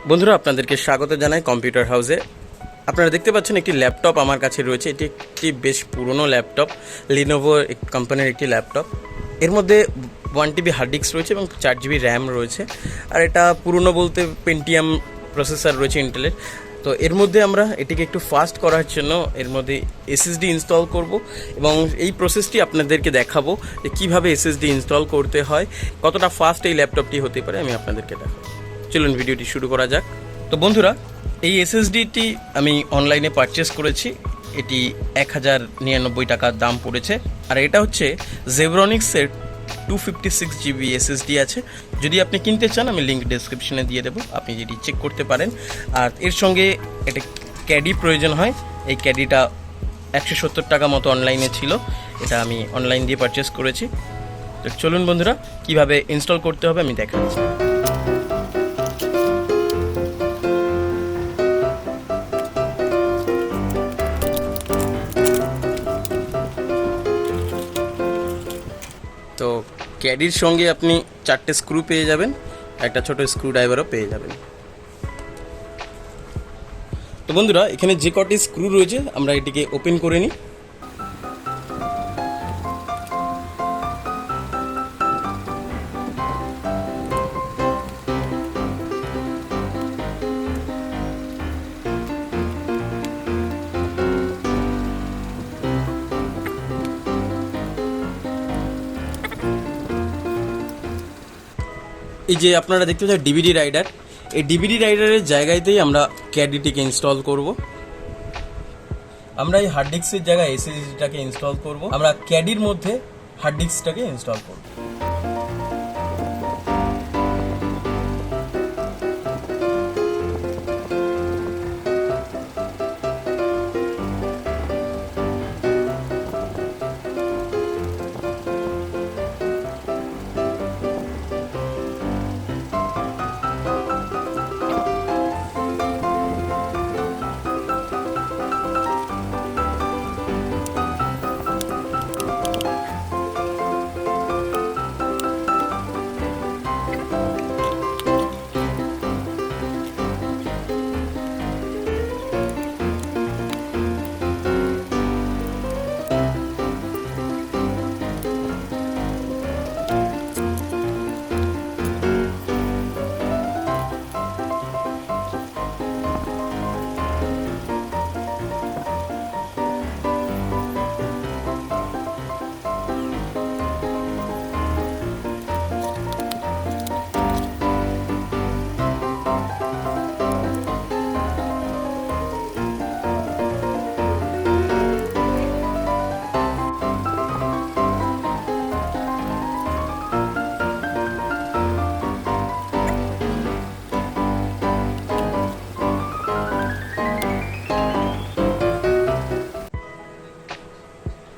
বন্ধুরা আপনাদেরকে স্বাগত জানাই কম্পিউটার হাউসে। আপনারা দেখতে পাচ্ছেন একটি ল্যাপটপ আমার কাছে রয়েছে। এটি একটি বেশ পুরনো ল্যাপটপ, লিনোভো কোম্পানির একটি ল্যাপটপ। এর মধ্যে 1 TB হার্ড ডিস্ক রয়েছে এবং 4 GB র্যাম রয়েছে। আর এটা পুরনো বলতে পেন্টিয়াম প্রসেসর রয়েছে ইন্টেলের। তো এর মধ্যে আমরা এটিকে একটু ফাস্ট করার জন্য এর মধ্যে এসএসডি ইনস্টল করব এবং এই প্রসেসটি আপনাদেরকে দেখাবো যে কীভাবে এসএসডি ইনস্টল করতে হয়, কতটা ফাস্ট এই ল্যাপটপটি হতে পারে আমি আপনাদেরকে দেখাবো। চলুন ভিডিওটি শুরু করা যাক। তো বন্ধুরা, এই এসএসডিটি আমি অনলাইনে পারচেস করেছি। এটি 1099 টাকার দাম পড়েছে। আর এটা হচ্ছে জেব্রনিক্সের 256 GB এসএসডি আছে। যদি আপনি কিনতে চান আমি লিঙ্ক ডেসক্রিপশনে দিয়ে দেবো, আপনি যেটি চেক করতে পারেন। আর এর সঙ্গে একটা ক্যাডি প্রয়োজন হয়। এই ক্যাডিটা 170 টাকা মতো অনলাইনে ছিল। এটা আমি অনলাইন দিয়ে পারচেস করেছি। তো চলুন বন্ধুরা, কিভাবে ইনস্টল করতে হবে আমি দেখাচ্ছি। তো ক্যাডির সঙ্গে আপনি 4টে স্ক্রু পেয়ে যাবেন, একটা ছোট স্ক্রু ড্রাইভারও পেয়ে যাবেন। তো বন্ধুরা, এখানে যে কটি স্ক্রু রয়েছে আমরা এটিকে ওপেন করে নিই। এই যে আপনারা দেখতে পাচ্ছেন ডিভিডি রাইডার, এই ডিভিডি রাইডারের জায়গাতেই আমরা ক্যাডিটিকে ইনস্টল করব। আমরা এই হার্ড ডিস্কের জায়গায় এসএসডিটাকে ইনস্টল করব। আমরা ক্যাডির মধ্যে হার্ড ডিস্কটাকে ইনস্টল করব।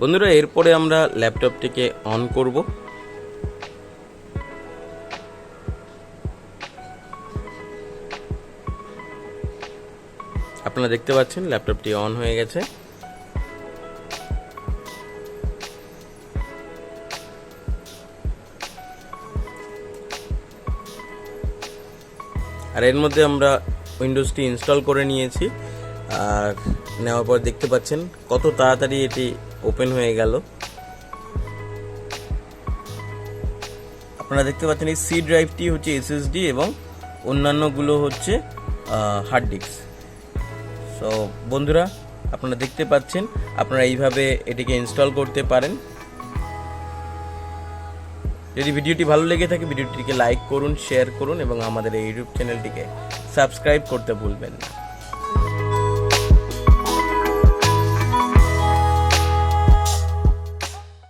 বন্ধুরা, এরপরে আমরা ল্যাপটপটিকে অন করব। আপনারা দেখতে পাচ্ছেন ল্যাপটপটি অন হয়ে গেছে। আর এর মধ্যে আমরা উইন্ডোজটি ইনস্টল করে নিয়েছি। আর নেওয়ার পর দেখতে পাচ্ছেন কত তাড়াতাড়ি এটি ওপেন হয়ে গেল। আপনারা দেখতে পাচ্ছেন এই সি ড্রাইভটি হচ্ছে এসএসডি এবং অন্যান্যগুলো হচ্ছে হার্ড ডিস্ক। সো বন্ধুরা, আপনারা দেখতে পাচ্ছেন আপনারা এইভাবে এটিকে ইনস্টল করতে পারেন। যদি ভিডিওটি ভালো লেগে থাকে ভিডিওটিকে লাইক করুন, শেয়ার করুন এবং আমাদের এই ইউটিউব চ্যানেলটিকে সাবস্ক্রাইব করতে ভুলবেন না।